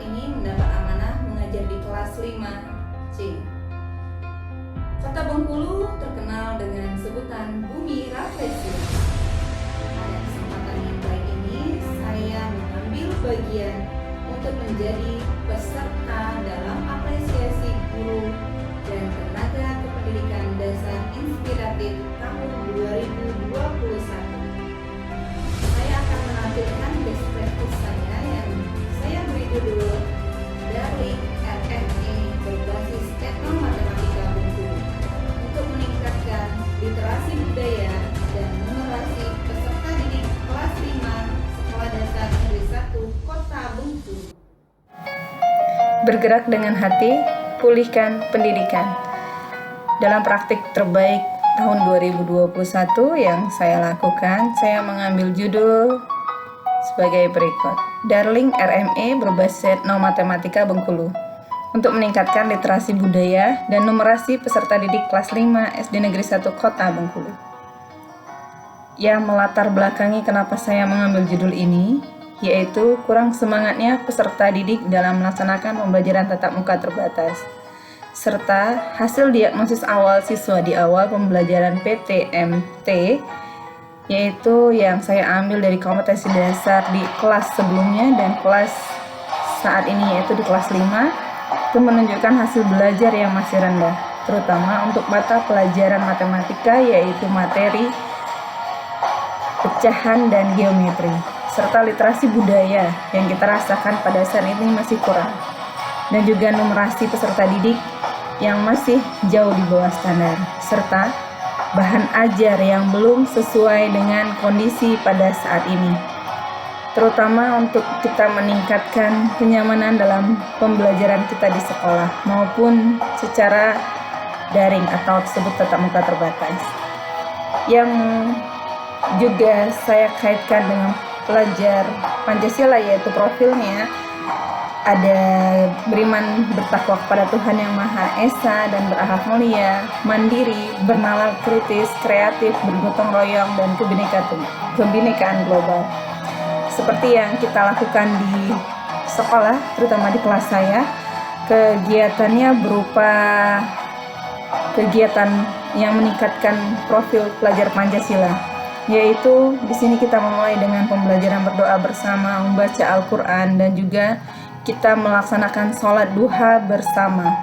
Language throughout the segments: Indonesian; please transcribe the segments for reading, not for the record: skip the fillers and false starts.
ini mendapat amanah mengajar di kelas 5C. Kota Bengkulu terkenal dengan sebutan Bumi Rafflesia. Pada kesempatan yang baik ini, saya mengambil bagian untuk menjadi peserta dalam apresiasi guru dan tenaga kependidikan dasar inspiratif tahun 2021. Saya akan menampilkan best practice saya yang saya beri judul Darling RME berbasis etnomatematika Bengkulu untuk meningkatkan literasi budaya dan numerasi peserta didik kelas 5 Sekolah Dasar Negeri 1 Kota Bengkulu. Bergerak dengan hati, pulihkan pendidikan. Dalam praktik terbaik tahun 2021 yang saya lakukan, saya mengambil judul sebagai berikut. Darling RME berbasis etnomatematika Bengkulu untuk meningkatkan literasi budaya dan numerasi peserta didik kelas 5 SD Negeri 1 Kota Bengkulu. Yang melatar belakangi kenapa saya mengambil judul ini, yaitu kurang semangatnya peserta didik dalam melaksanakan pembelajaran tatap muka terbatas, serta hasil diagnosis awal siswa di awal pembelajaran PTMT, yaitu yang saya ambil dari kompetensi dasar di kelas sebelumnya dan kelas saat ini, yaitu di kelas 5, itu menunjukkan hasil belajar yang masih rendah, terutama untuk mata pelajaran matematika, yaitu materi pecahan dan geometri, serta literasi budaya yang kita rasakan pada saat ini masih kurang, dan juga numerasi peserta didik yang masih jauh di bawah standar, serta bahan ajar yang belum sesuai dengan kondisi pada saat ini, terutama untuk kita meningkatkan kenyamanan dalam pembelajaran kita di sekolah maupun secara daring atau disebut tatap muka terbatas. Yang juga saya kaitkan dengan pelajar Pancasila, yaitu profilnya ada beriman bertakwa kepada Tuhan Yang Maha Esa dan berakhlak mulia, mandiri, bernalar kritis, kreatif, bergotong royong, dan kebinekaan global. Seperti yang kita lakukan di sekolah, terutama di kelas saya, kegiatannya berupa kegiatan yang meningkatkan profil pelajar Pancasila, yaitu di sini kita memulai dengan pembelajaran berdoa bersama, membaca Al-Quran, dan juga kita melaksanakan sholat duha bersama.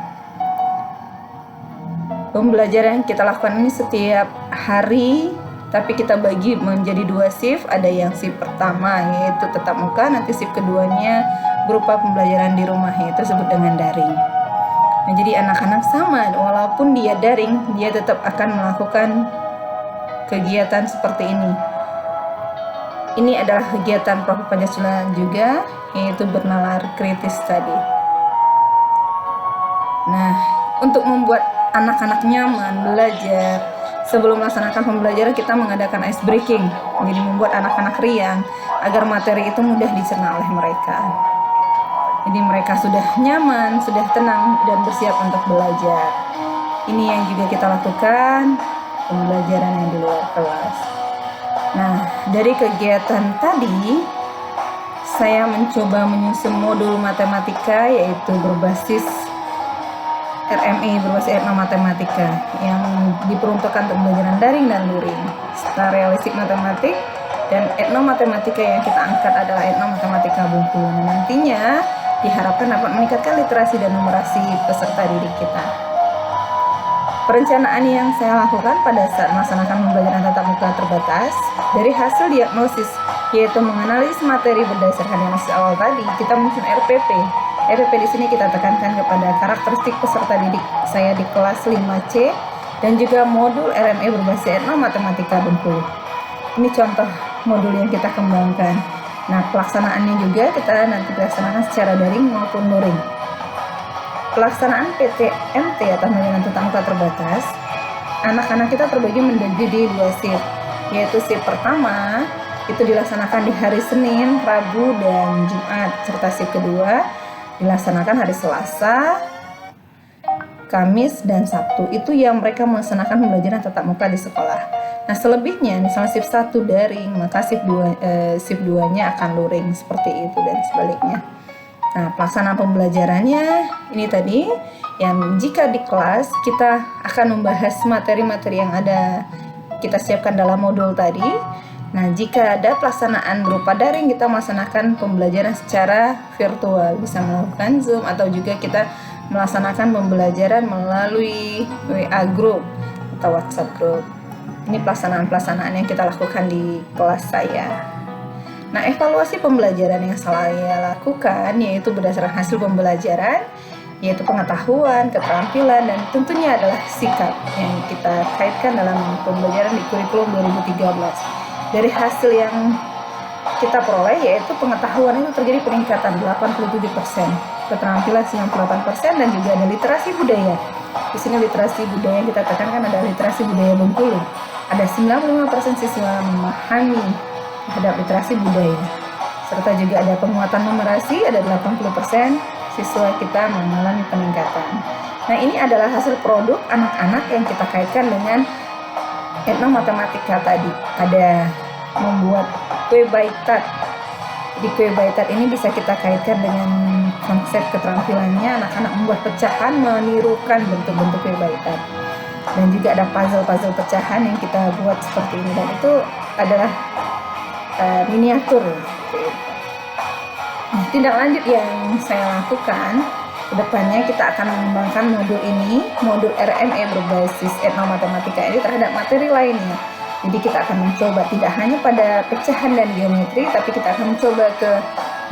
Pembelajaran yang kita lakukan ini setiap hari, tapi kita bagi menjadi 2 shift. Ada yang shift pertama yaitu tatap muka, nanti shift keduanya berupa pembelajaran di rumah, yaitu disebut dengan daring. Nah, jadi anak-anak sama, walaupun dia daring, dia tetap akan melakukan kegiatan seperti ini. Ini adalah kegiatan Profil Pancasila juga, yaitu bernalar kritis tadi. Nah, untuk membuat anak-anak nyaman belajar, sebelum melaksanakan pembelajaran kita mengadakan ice breaking, jadi membuat anak-anak riang agar materi itu mudah dicerna oleh mereka. Jadi mereka sudah nyaman, sudah tenang, dan bersiap untuk belajar. Ini yang juga kita lakukan pembelajaran yang di luar kelas. Nah, dari kegiatan tadi, saya mencoba menyusun modul matematika, yaitu berbasis RME, berbasis etnomatematika, yang diperuntukkan untuk pembelajaran daring dan luring, serta realistik matematik dan etnomatematika yang kita angkat adalah etnomatematika Bengkulu. Nantinya diharapkan dapat meningkatkan literasi dan numerasi peserta didik kita. Perencanaan yang saya lakukan pada saat melaksanakan pembelajaran tatap muka terbatas, dari hasil diagnosis, yaitu menganalisis materi berdasarkan diagnosis awal tadi, kita menyusun RPP. RPP di sini kita tekankan kepada karakteristik peserta didik saya di kelas 5C dan juga modul RME berbasis etnomatematika Bengkulu. Ini contoh modul yang kita kembangkan. Nah, pelaksanaannya juga kita nanti laksanakan secara daring maupun luring. Pelaksanaan PTMT atau pembelajaran tatap muka terbatas, anak-anak kita terbagi menjadi 2 shift, yaitu shift pertama itu dilaksanakan di hari Senin, Rabu, dan Jumat, serta shift kedua dilaksanakan hari Selasa, Kamis, dan Sabtu. Itu yang mereka melaksanakan pembelajaran tatap muka di sekolah. Nah, selebihnya misalnya shift 1 daring, maka shift 2-nya akan luring, seperti itu dan sebaliknya. Nah, pelaksanaan pembelajarannya ini tadi, yang jika di kelas kita akan membahas materi-materi yang ada kita siapkan dalam modul tadi. Nah, jika ada pelaksanaan berupa daring, kita melaksanakan pembelajaran secara virtual, bisa melakukan Zoom atau juga kita melaksanakan pembelajaran melalui WA group atau WhatsApp group. Ini pelaksanaan-pelaksanaan yang kita lakukan di kelas saya. Nah, evaluasi pembelajaran yang saya lakukan yaitu berdasarkan hasil pembelajaran, yaitu pengetahuan, keterampilan, dan tentunya adalah sikap yang kita kaitkan dalam pembelajaran di kurikulum 2013. Dari hasil yang kita peroleh yaitu pengetahuan itu terjadi peningkatan 87%, keterampilan 98%, dan juga ada literasi budaya. Di sini literasi budaya yang kita tekankan adalah literasi budaya Bengkulu. Ada 95% siswa memahami terhadap literasi budaya, serta juga ada penguatan numerasi, ada 80% siswa kita mengalami peningkatan. Nah, ini adalah hasil produk anak-anak yang kita kaitkan dengan etnomatematika tadi. Ada membuat kue baitat. Di kue baitat ini bisa kita kaitkan dengan konsep keterampilannya anak-anak membuat pecahan menirukan bentuk-bentuk kue baitat. Dan juga ada puzzle-puzzle pecahan yang kita buat seperti ini, dan itu adalah miniatur. Nah, tindak lanjut yang saya lakukan kedepannya, kita akan mengembangkan modul ini, modul RME berbasis etnomatematika ini terhadap materi lainnya. Jadi kita akan mencoba tidak hanya pada pecahan dan geometri, tapi kita akan mencoba ke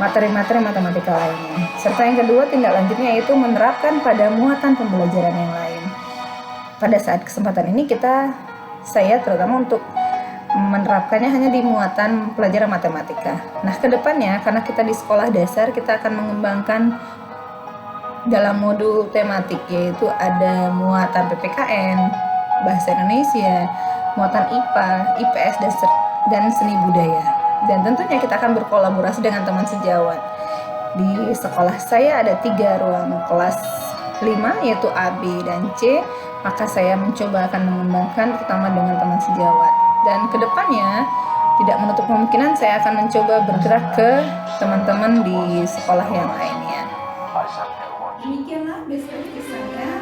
materi-materi matematika lainnya. Serta yang kedua, tindak lanjutnya yaitu menerapkan pada muatan pembelajaran yang lain. Pada saat kesempatan ini saya terutama untuk menerapkannya hanya di muatan pelajaran matematika. Nah, kedepannya karena kita di sekolah dasar, kita akan mengembangkan dalam modul tematik, yaitu ada muatan PPKN, bahasa Indonesia, muatan IPA, IPS, dan seni budaya. Dan tentunya kita akan berkolaborasi dengan teman sejawat. Di sekolah saya ada 3 ruang kelas 5, yaitu A, B, dan C. Maka saya mencoba akan mengembangkan terutama dengan teman sejawat. Dan kedepannya tidak menutup kemungkinan saya akan mencoba bergerak ke teman-teman di sekolah yang lainnya. Demikianlah best practice saya